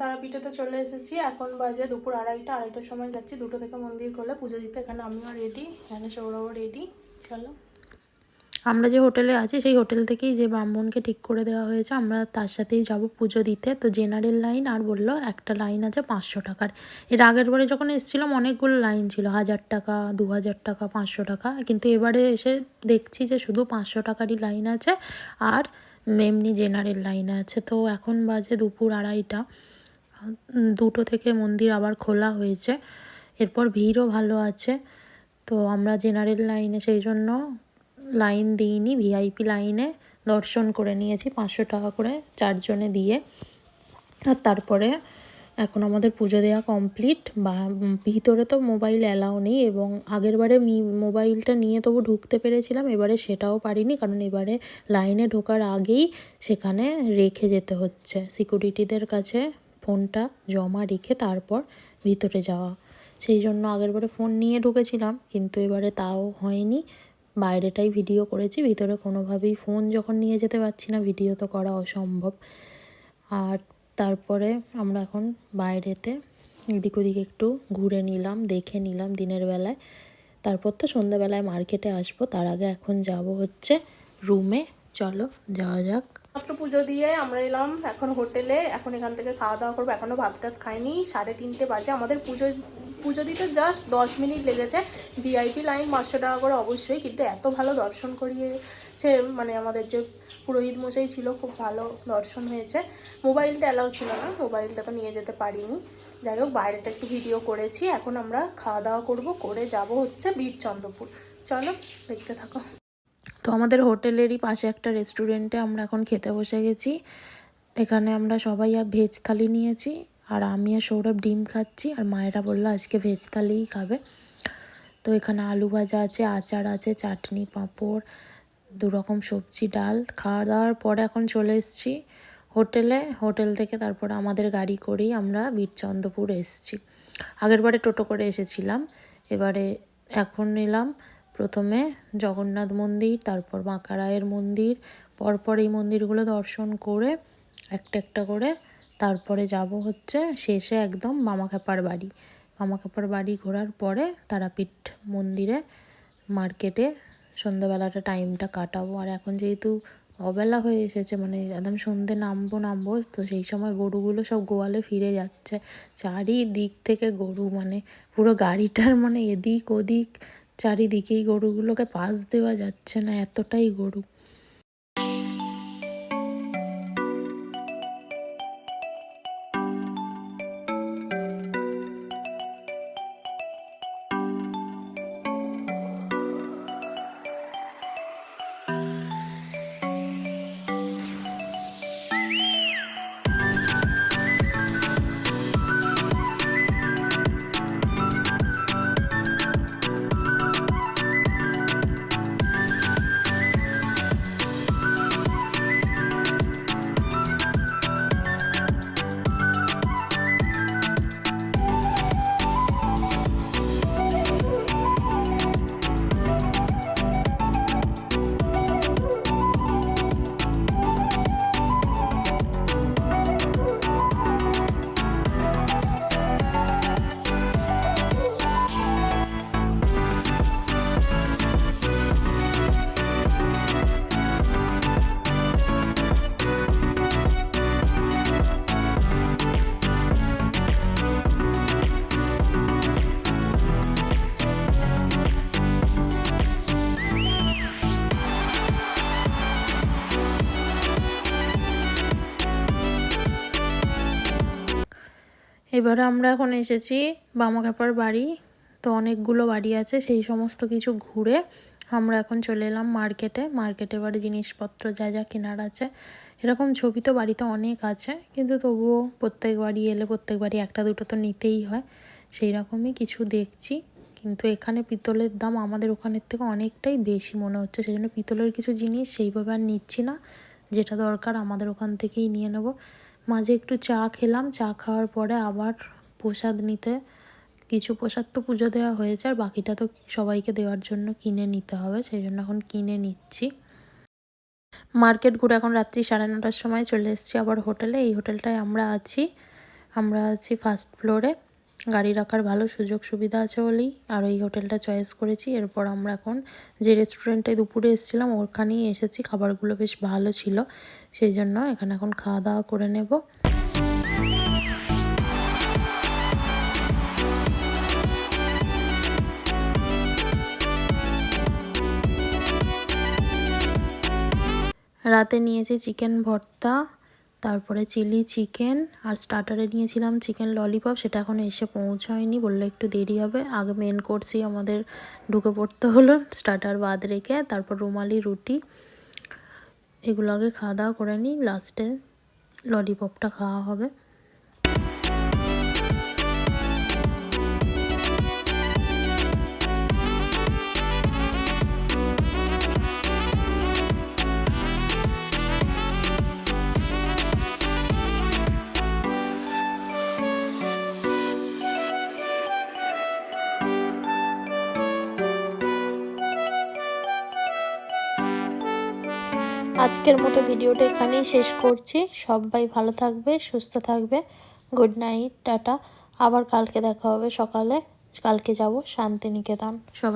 তারাপীঠেতে চলে এসেছি। এখন বাজে দুপুর আড়াইটার সময় যাচ্ছি। 2টো থেকে মন্দির খোলে পুজো দিতে। এখানে আমিও রেডি, এখানে সৌরভও রেডি। চলো। আমরা যে হোটেলে আছি সেই হোটেল থেকেই যে ব্রাহ্মণকে ঠিক করে দেওয়া হয়েছে, আমরা তার সাথেই যাব পুজো দিতে। তো জেনারেল লাইন, আর বললো একটা লাইন আছে 500 টাকার। এর আগের বারে যখন এসেছিলাম অনেকগুলো লাইন ছিল, 1000 টাকা, 2000 টাকা, 500 টাকা। কিন্তু এবারে এসে দেখছি যে শুধু 500 টাকারই লাইন আছে, আর এমনি জেনারেল লাইন আছে। তো এখন বাজে দুপুর আড়াইটা, 2টো থেকে মন্দির আবার খোলা হয়েছে। এরপর ভিড়ও ভালো আছে। তো আমরা জেনারেল লাইনে সেই জন্য লাইন দিইনি, ভিআইপি লাইনে দর্শন করে নিয়েছি 500 টাকা করে 4 জনে দিয়ে। আর তারপরে এখন আমাদের পুজো দেওয়া কমপ্লিট। বা ভিতরে তো মোবাইল অ্যালাউ নেই, এবং আগের বারে মোবাইলটা নিয়ে তবু ঢুকতে পেরেছিলাম, এবারে সেটাও পারিনি, কারণ এবারে লাইনে ঢোকার আগেই সেখানে রেখে যেতে হচ্ছে সিকিউরিটিদের কাছে, ফোনটা জমা রেখে তারপর ভিতরে যাওয়া। সেই জন্য আগেরবারে ফোন নিয়ে ঢুকেছিলাম, কিন্তু এবারে তাও হয়নি, বাইরেটাই ভিডিও করেছি। ভিতরে কোনোভাবেই ফোন যখন নিয়ে যেতে পারছি না, ভিডিও তো করা অসম্ভব। আর তারপরে আমরা এখন বাইরেতে এদিক ওদিক একটু ঘুরে নিলাম, দেখে নিলাম দিনের বেলায়। তারপর তো সন্ধ্যাবেলায় মার্কেটে আসবো। তার আগে এখন যাব হচ্ছে রুমে। চলো যাওয়া যাক। মাত্র পুজো দিয়ে আমরা এলাম এখন হোটেলে। এখন এখান থেকে খাওয়া দাওয়া করবো। এখনও ভাত টাত খাইনি, 3:30 বাজে। আমাদের পুজো দিতে জাস্ট 10 মিনিট লেগেছে। ভিআইপি লাইন 500 টাকা করে অবশ্যই, কিন্তু এত ভালো দর্শন করিয়েছে, মানে আমাদের যে পুরোহিত মশাই ছিল, খুব ভালো দর্শন হয়েছে। মোবাইলটা অ্যালাউ ছিল না, মোবাইলটা তো নিয়ে যেতে পারিনি। যাই হোক, বাইরেটা একটু ভিডিও করেছি। এখন আমরা খাওয়া দাওয়া করবো, করে যাব হচ্ছে বীরচন্দ্রপুর। চলো দেখতে থাকো। তো আমাদের হোটেলেরই পাশে একটা রেস্টুরেন্টে আমরা এখন খেতে বসে গেছি। এখানে আমরা সবাই ভেজ থালি নিয়েছি, আর আমি আর সৌরভ ডিম খাচ্ছি, আর মায়েরা বললো আজকে ভেজ থালিই খাবে। তো এখানে আলু ভাজা আছে, আচার আছে, চাটনি, পাঁপড়, 2 রকম সবজি, ডাল। খাওয়া দাওয়ার পরে এখন চলে এসেছি হোটেলে। হোটেল থেকে তারপর আমাদের গাড়ি করেই আমরা বীরচন্দ্রপুর এসেছি। আগের বারে টোটো করে এসেছিলাম, এবারে এখন এলাম প্রথমে জগন্নাথ মন্দির, তারপর মা কারায়ের মন্দির। পরপর এই মন্দিরগুলো দর্শন করে একটা একটা করে তারপরে যাব হচ্ছে শেষে একদম মামাখ্যাপার বাড়ি। মামাখ্যাপার বাড়ি ঘোরার পরে তারাপীঠ মন্দিরে, মার্কেটে সন্ধ্যাবেলাটা টাইমটা কাটাবো। আর এখন যেহেতু অবেলা হয়ে এসেছে, মানে একদম সন্ধ্যে নামবো, তো সেই সময় গরুগুলো সব গোয়ালে ফিরে যাচ্ছে। চারিদিক থেকে গরু, মানে পুরো গাড়িটার মানে এদিক ওদিক চারিদিকেই গরুগুলোকে পাস দেওয়া যাচ্ছে না, এতটাই গরু। এবারে আমরা এখন এসেছি মামাখ্যাপার বাড়ি। তো অনেকগুলো বাড়ি আছে, সেই সমস্ত কিছু ঘুরে আমরা এখন চলে এলাম মার্কেটে। এবারে জিনিসপত্র যা যা কেনার আছে, এরকম ছবি তো বাড়িতে অনেক আছে, কিন্তু তবুও প্রত্যেক বাড়ি এলে প্রত্যেক বাড়ি একটা দুটো তো নিতেই হয়, সেই রকমই কিছু দেখছি। কিন্তু এখানে পিতলের দাম আমাদের ওখানের থেকে অনেকটাই বেশি মনে হচ্ছে, সেই জন্য পিতলের কিছু জিনিস সেইভাবে আর নিচ্ছি না। যেটা দরকার আমাদের ওখান থেকেই নিয়ে নেব। মাঝে একটু চা খেলাম, চা খাওয়ার পরে আবার প্রসাদ নিতে, কিছু প্রসাদ তো পুজো দেওয়া হয়েছে, আর বাকিটা তো সবাইকে দেওয়ার জন্য কিনে নিতে হবে, সেই জন্য এখন কিনে নিচ্ছি। মার্কেট ঘুরে এখন রাত্রি 9:30টার সময় চলে এসেছি আবার হোটেলে। এই হোটেলটায় আমরা আছি, আমরা আছি ফার্স্ট ফ্লোরে, গাড়ি রাখার ভালো সুযোগ সুবিধা আছে বলেই আর এই হোটেলটা চয়েস করেছি। এরপর আমরা এখন যে রেস্টুরেন্টে দুপুরে এসেছিলাম ওখানেই এসেছি, খাবারগুলো বেশ ভালো ছিল, সেই জন্য এখানে এখন খাওয়া দাওয়া করে নেব। রাতে নিয়েছি চিকেন ভর্তা, তারপরে চিলি চিকেন, আর স্টার্টারে নিয়েছিলাম চিকেন ললিপপ, সেটা এখনও এসে পৌঁছায়নি, বললো একটু দেরি হবে। আগে মেন কোর্সেই আমাদের ঢুকে পড়তে হলো স্টার্টার বাদ রেখে। তারপর রুমালি রুটি, এগুলো আগে খাওয়া দাওয়া করে নিই, লাস্টে ললিপপটা খাওয়া হবে। আজকের মতো ভিডিওটা এখানেই শেষ করছি। সবাই ভালো থাকবে, সুস্থ থাকবে। Good night, tata. আবার কালকে দেখা হবে সকালে, কালকে যাব শান্তিনিকেতন। সবাই